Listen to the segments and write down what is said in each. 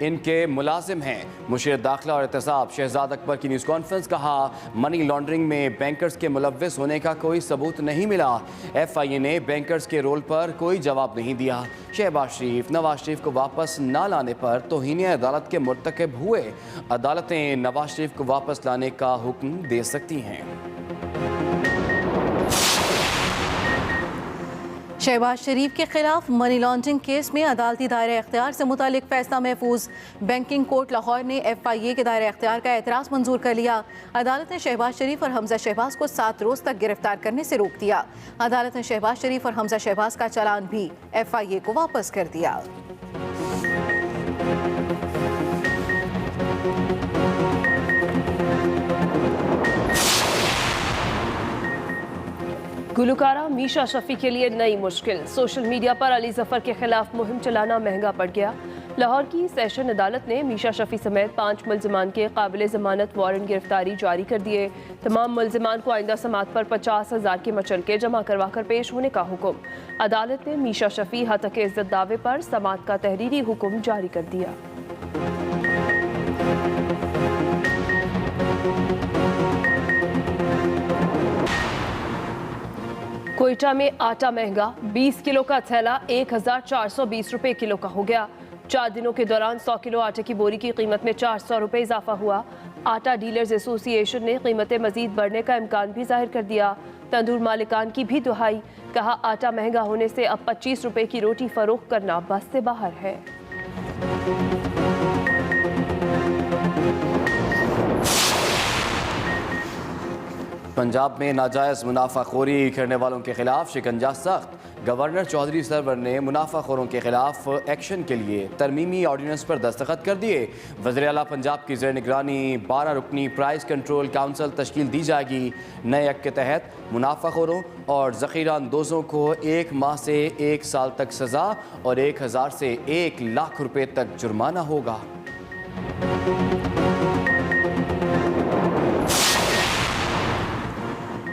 ان کے ملازم ہیں۔ مشیر داخلہ اور احتساب شہزاد اکبر کی نیوز کانفرنس، کہا منی لانڈرنگ میں بینکرز کے ملوث ہونے کا کوئی ثبوت نہیں ملا۔ ایف آئی اے نے بینکرز کے رول پر کوئی جواب نہیں دیا۔ شہباز شریف نواز شریف کو واپس نہ لانے پر توہین عدالت کے مرتکب ہوئے، عدالتیں نواز شریف کو واپس لانے کا حکم دے سکتی ہیں۔ شہباز شریف کے خلاف منی لانڈرنگ کیس میں عدالتی دائرہ اختیار سے متعلق فیصلہ محفوظ۔ بینکنگ کورٹ لاہور نے ایف آئی اے کے دائرہ اختیار کا اعتراض منظور کر لیا۔ عدالت نے شہباز شریف اور حمزہ شہباز کو 7 روز تک گرفتار کرنے سے روک دیا۔ عدالت نے شہباز شریف اور حمزہ شہباز کا چالان بھی ایف آئی اے کو واپس کر دیا۔ گلوکارہ میشا شفیع کے لیے نئی مشکل، سوشل میڈیا پر علی ظفر کے خلاف مہم چلانا مہنگا پڑ گیا۔ لاہور کی سیشن عدالت نے میشا شفیع سمیت 5 ملزمان کے قابل ضمانت وارنٹ گرفتاری جاری کر دیے۔ تمام ملزمان کو آئندہ سماعت پر 50,000 کے مچلکے جمع کروا کر پیش ہونے کا حکم۔ عدالت نے میشا شفیع ہتک عزت دعوے پر سماعت کا تحریری حکم جاری کر دیا۔ کوئٹہ میں آٹا مہنگا، 20 کلو کا تھیلا 1,420 روپے کلو کا ہو گیا۔ 4 دنوں کے دوران 100 کلو آٹے کی بوری کی قیمت میں 400 روپے اضافہ ہوا۔ آٹا ڈیلرز ایسوسی ایشن نے قیمتیں مزید بڑھنے کا امکان بھی ظاہر کر دیا۔ تندور مالکان کی بھی دہائی، کہا آٹا مہنگا ہونے سے اب 25 روپے کی روٹی فروخت کرنا بس سے باہر ہے۔ پنجاب میں ناجائز منافع خوری کرنے والوں کے خلاف شکنجہ سخت، گورنر چودھری سرور نے منافع خوروں کے خلاف ایکشن کے لیے ترمیمی آرڈیننس پر دستخط کر دیے۔ وزیر اعلیٰ پنجاب کی زیر نگرانی 12 رکنی پرائز کنٹرول کونسل تشکیل دی جائے گی۔ نئے ایکٹ کے تحت منافع خوروں اور ذخیرہ اندوزوں کو 1 ماہ سے 1 سال تک سزا اور 1,000 سے 1 لاکھ روپے تک جرمانہ ہوگا۔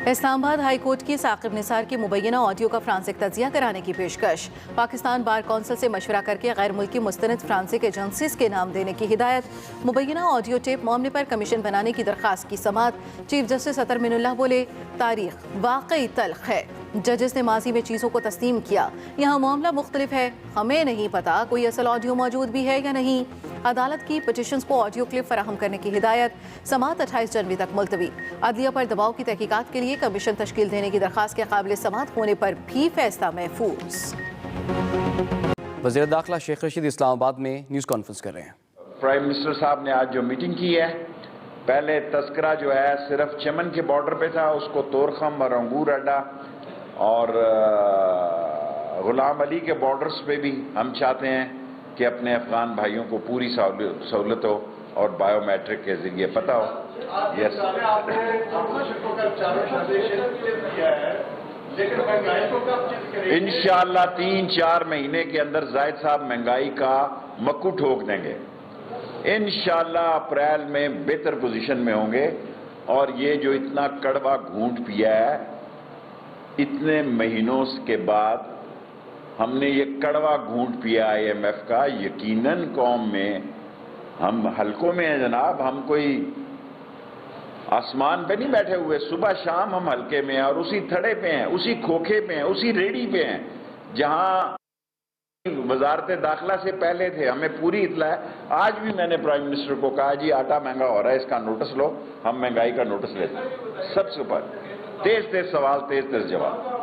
اسلام آباد ہائی کورٹ کی ثاقب نثار کی مبینہ آڈیو کا فرانسک تجزیہ کرانے کی پیشکش۔ پاکستان بار کونسل سے مشورہ کر کے غیر ملکی مستند فرانسک ایجنسیز کے نام دینے کی ہدایت۔ مبینہ آڈیو ٹیپ معاملے پر کمیشن بنانے کی درخواست کی سماعت۔ چیف جسٹس اطہر من اللہ بولے، تاریخ واقعی تلخ ہے، ججز نے ماضی میں چیزوں کو تسلیم کیا، یہاں معاملہ مختلف ہے، ہمیں نہیں پتا کوئی اصل آڈیو موجود بھی ہے یا نہیں۔ عدالت کی پٹیشنز کو آڈیو کلپ فراہم کرنے کی ہدایت۔ سماعت 28 جنوری تک ملتوی۔ عدلیہ پر دباؤ کی تحقیقات کے لیے کمیشن تشکیل دینے کی درخواست کے قابل سماعت ہونے پر بھی فیصلہ محفوظ۔ وزیر داخلہ شیخ رشید اسلام آباد میں نیوز کانفرنس کر رہے ہیں۔ پرائم منسٹر صاحب نے آج جو میٹنگ کی ہے، پہلے تذکرہ جو ہے صرف چمن کے بارڈر پہ تھا، اس کو طورخم اور انگور اڈا اور غلام علی کے بارڈرز پہ بھی ہم چاہتے ہیں کہ اپنے افغان بھائیوں کو پوری سہولت ہو اور بائیو میٹرک کے ذریعے پتہ ہو۔ یس، انشاءاللہ 3-4 مہینے کے اندر زاہد صاحب مہنگائی کا مکو ٹھوک دیں گے۔ انشاءاللہ اپریل میں بہتر پوزیشن میں ہوں گے، اور یہ جو اتنا کڑوا گھونٹ پیا ہے اتنے مہینوں کے بعد ہم نے یہ کڑوا گھونٹ پیا آئی ایم ایف کا، یقیناً قوم میں ہم حلقوں میں ہیں جناب، ہم کوئی آسمان پہ نہیں بیٹھے ہوئے، صبح شام ہم حلقے میں ہیں اور اسی تھڑے پہ ہیں، اسی کھوکھے پہ ہیں، اسی ریڑھی پہ ہیں جہاں وزارت داخلہ سے پہلے تھے۔ ہمیں پوری اطلاع ہے۔ آج بھی میں نے پرائم منسٹر کو کہا جی آٹا مہنگا ہو رہا ہے، اس کا نوٹس لو، ہم مہنگائی کا نوٹس لیتے ہیں۔ سب سے اوپر تیز سوال، تیز جواب۔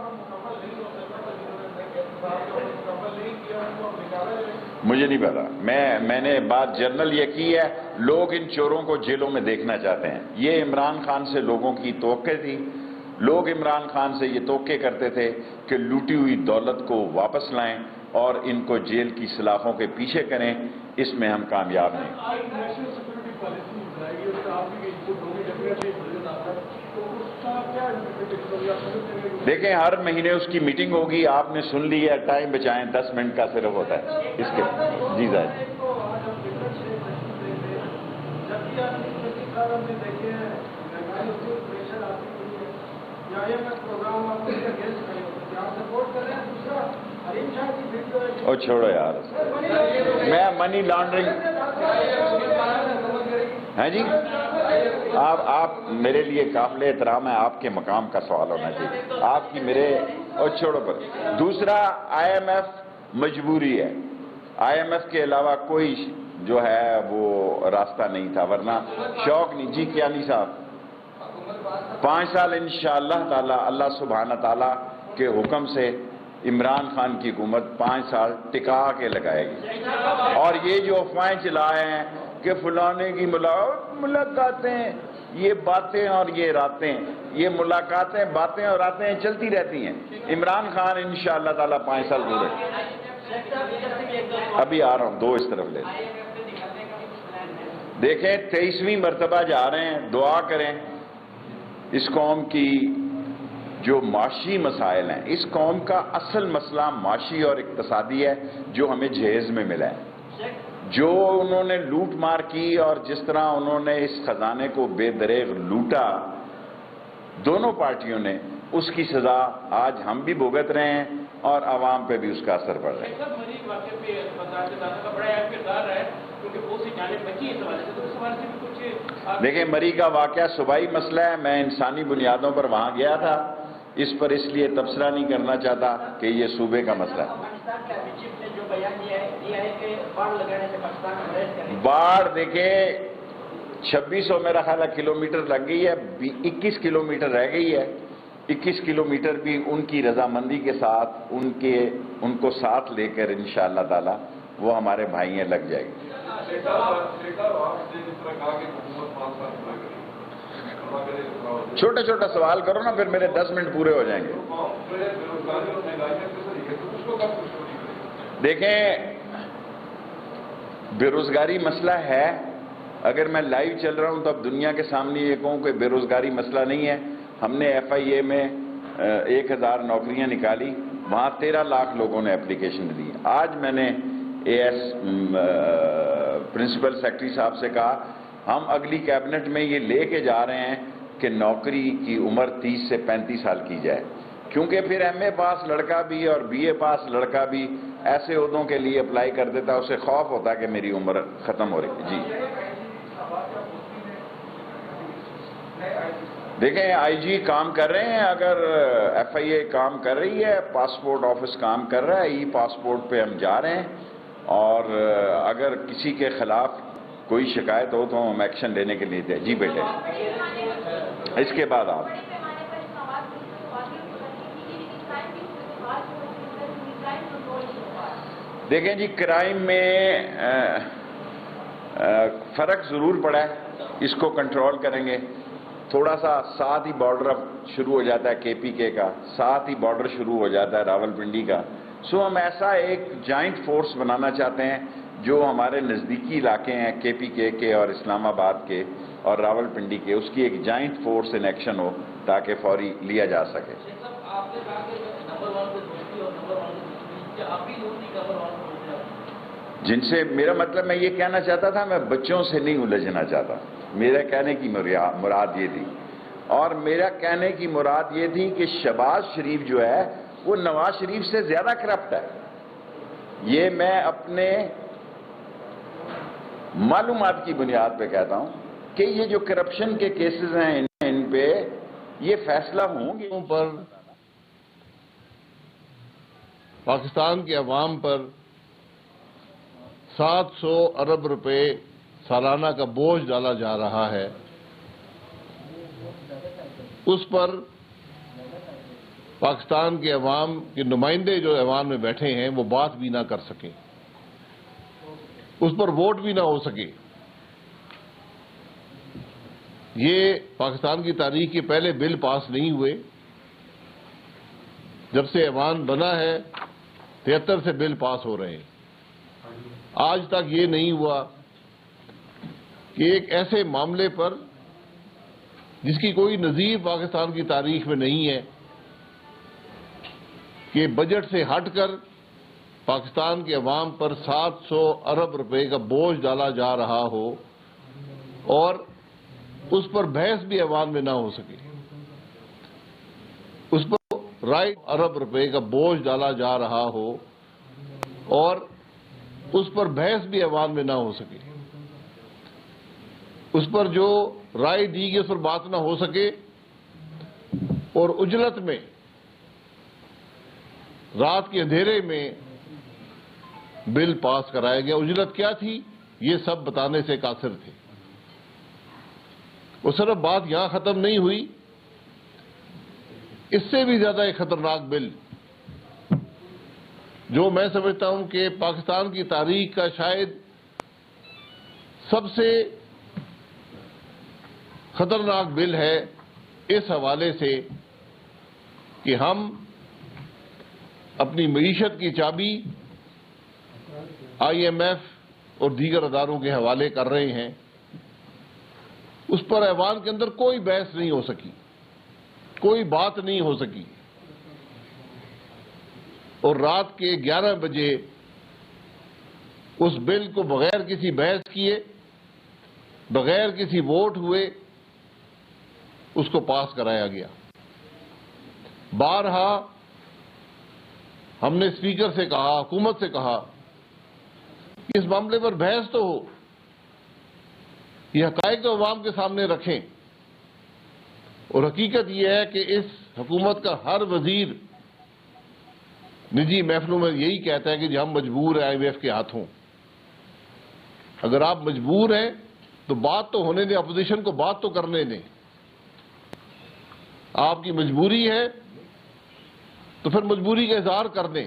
مجھے نہیں پتا، میں نے بات جنرل یہ کی ہے، لوگ ان چوروں کو جیلوں میں دیکھنا چاہتے ہیں۔ یہ عمران خان سے لوگوں کی توقع تھی، لوگ عمران خان سے یہ توقع کرتے تھے کہ لوٹی ہوئی دولت کو واپس لائیں اور ان کو جیل کی سلاخوں کے پیچھے کریں۔ اس میں ہم کامیاب نہیں۔ دیکھیں ہر مہینے اس کی میٹنگ ہوگی، آپ نے سن لی ہے، ٹائم بچائیں، 10 منٹ کا صرف ہوتا ہے اس کے۔ جی زاہد اور چھوڑو یار، میں منی لانڈرنگ ہیں جی آپ میرے لیے قابل احترام ہے، آپ کے مقام کا سوال ہونا چاہیے، آپ کی میرے اور چھوڑو پر۔ دوسرا IMF مجبوری ہے، IMF کے علاوہ کوئی جو ہے وہ راستہ نہیں تھا، ورنہ شوق نہیں۔ جی کیانی صاحب 5 سال انشاءاللہ تعالی اللہ سبحانہ تعالی کے حکم سے عمران خان کی حکومت 5 سال ٹکا کے لگائے گی، اور یہ جو افواہیں چلائے ہیں کہ فلانے کی ملاقاتیں، یہ باتیں اور یہ راتیں، یہ ملاقاتیں باتیں اور راتیں چلتی رہتی ہیں۔ عمران خان انشاءاللہ تعالی 5 سال پورے، ابھی آ رہا ہوں، 2 اس طرف لے دیکھیں 23ویں مرتبہ جا رہے ہیں، دعا کریں اس قوم کی جو معاشی مسائل ہیں۔ اس قوم کا اصل مسئلہ معاشی اور اقتصادی ہے جو ہمیں جہیز میں ملا ہے، جو انہوں نے لوٹ مار کی اور جس طرح انہوں نے اس خزانے کو بے دریغ لوٹا دونوں پارٹیوں نے، اس کی سزا آج ہم بھی بھگت رہے ہیں اور عوام پہ بھی اس کا اثر پڑ رہا ہے۔ دیکھیں مری کا واقعہ صوبائی مسئلہ ہے، میں انسانی بنیادوں پر وہاں گیا تھا، اس پر اس لیے تبصرہ نہیں کرنا چاہتا کہ یہ صوبے کا مسئلہ ہے۔ باڑھ دیکھیں 2600 میرا خیال ہے کلومیٹر لگ گئی ہے، 21 کلومیٹر رہ گئی ہے، 21 کلومیٹر بھی ان کی رضامندی کے ساتھ ان کو ساتھ لے کر انشاءاللہ تعالی وہ ہمارے بھائی ہیں لگ جائے گی۔ چھوٹا چھوٹا سوال کرو نا، پھر میرے 10 منٹ پورے ہو جائیں گے۔ دیکھیں بے روزگاری مسئلہ ہے، اگر میں لائیو چل رہا ہوں تو اب دنیا کے سامنے یہ کہوں کہ بے روزگاری مسئلہ نہیں ہے۔ ہم نے FIA میں 1000 نوکریاں نکالی، وہاں 13 لاکھ لوگوں نے اپلیکیشن دی۔ آج میں نے AS پرنسپل سیکرٹری صاحب سے کہا ہم اگلی کیبنٹ میں یہ لے کے جا رہے ہیں کہ نوکری کی عمر 30 سے 35 سال کی جائے، کیونکہ پھر MA پاس لڑکا بھی اور BA پاس لڑکا بھی ایسے عہدوں کے لیے اپلائی کر دیتا ہے، اسے خوف ہوتا ہے کہ میری عمر ختم ہو رہی ہے۔ جی دیکھیں IG کام کر رہے ہیں، اگر FIA کام کر رہی ہے، پاسپورٹ آفس کام کر رہا ہے، پاسپورٹ پہ ہم جا رہے ہیں، اور اگر کسی کے خلاف کوئی شکایت ہو تو ہم ایکشن لینے کے لیے دیں۔ جی بیٹے اس کے بعد آپ دیکھیں جی کرائم میں فرق ضرور پڑا ہے، اس کو کنٹرول کریں گے۔ تھوڑا سا ساتھ ہی بارڈر اب شروع ہو جاتا ہے KPK کا، ساتھ ہی بارڈر شروع ہو جاتا ہے راولپنڈی کا، سو ہم ایسا ایک جوائنٹ فورس بنانا چاہتے ہیں جو ہمارے نزدیکی علاقے ہیں KPK کے اور اسلام آباد کے اور راولپنڈی کے، اس کی ایک جوائنٹ فورس ان ایکشن ہو تاکہ فوری لیا جا سکے۔ جن سے میرا مطلب میں یہ کہنا چاہتا تھا، میں بچوں سے نہیں الجھنا چاہتا، میرا کہنے کی مراد یہ تھی، اور میرا کہنے کی مراد یہ تھی کہ شہباز شریف جو ہے وہ نواز شریف سے زیادہ کرپٹ ہے۔ یہ میں اپنے معلومات کی بنیاد پہ کہتا ہوں کہ یہ جو کرپشن کے کیسز ہیں ان پہ یہ فیصلہ ہوں گے پر پاکستان کے عوام پر 700 ارب روپے سالانہ کا بوجھ ڈالا جا رہا ہے، اس پر پاکستان کے عوام کے نمائندے جو ایوان میں بیٹھے ہیں وہ بات بھی نہ کر سکیں، اس پر ووٹ بھی نہ ہو سکے۔ یہ پاکستان کی تاریخ کے پہلے بل پاس نہیں ہوئے، جب سے ایوان بنا ہے 73 سے بل پاس ہو رہے ہیں، آج تک یہ نہیں ہوا کہ ایک ایسے معاملے پر جس کی کوئی نظیر پاکستان کی تاریخ میں نہیں ہے کہ بجٹ سے ہٹ کر پاکستان کے عوام پر 700 ارب روپے کا بوجھ ڈالا جا رہا ہو اور اس پر بحث بھی ایوان میں نہ ہو سکے، اس پر رائٹ ارب روپے کا بوجھ ڈالا جا رہا ہو اور اس پر بحث بھی ایوان میں نہ ہو سکے۔ اس پر جو رائے دی گئی اس پر بات نہ ہو سکے اور اجلت میں رات کے اندھیرے میں بل پاس کرایا گیا. اجلت کیا تھی یہ سب بتانے سے قاصر تھے. وہ صرف بات یہاں ختم نہیں ہوئی, اس سے بھی زیادہ ایک خطرناک بل جو میں سمجھتا ہوں کہ پاکستان کی تاریخ کا شاید سب سے خطرناک بل ہے, اس حوالے سے کہ ہم اپنی معیشت کی چابی آئی ایم ایف اور دیگر اداروں کے حوالے کر رہے ہیں. اس پر ایوان کے اندر کوئی بحث نہیں ہو سکی, کوئی بات نہیں ہو سکی, اور رات کے 11 بجے اس بل کو بغیر کسی بحث کیے, بغیر کسی ووٹ ہوئے اس کو پاس کرایا گیا. بارہا ہم نے اسپیکر سے کہا, حکومت سے کہا کہ اس معاملے پر بحث تو ہو, یہ حقائق تو عوام کے سامنے رکھیں. اور حقیقت یہ ہے کہ اس حکومت کا ہر وزیر نجی محفلوں میں یہی کہتا ہے کہ جی ہم مجبور ہیں آئی ایم ایف کے ہاتھوں. اگر آپ مجبور ہیں تو بات تو ہونے دیں, اپوزیشن کو بات تو کرنے دیں. آپ کی مجبوری ہے تو پھر مجبوری کا اظہار کر دیں.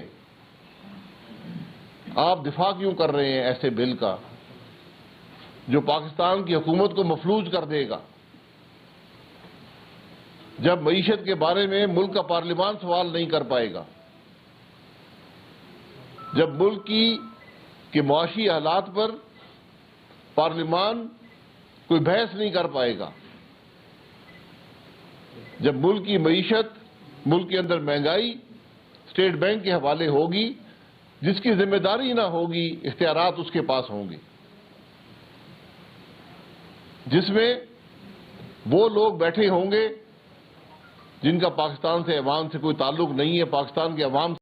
آپ دفاع کیوں کر رہے ہیں ایسے بل کا جو پاکستان کی حکومت کو مفلوج کر دے گا؟ جب معیشت کے بارے میں ملک کا پارلیمان سوال نہیں کر پائے گا, جب ملک کے معاشی حالات پر پارلیمان کوئی بحث نہیں کر پائے گا, جب ملک کی معیشت, ملک کے اندر مہنگائی اسٹیٹ بینک کے حوالے ہوگی, جس کی ذمہ داری نہ ہوگی اختیارات اس کے پاس ہوں گے, جس میں وہ لوگ بیٹھے ہوں گے جن کا پاکستان سے عوام سے کوئی تعلق نہیں ہے, پاکستان کے عوام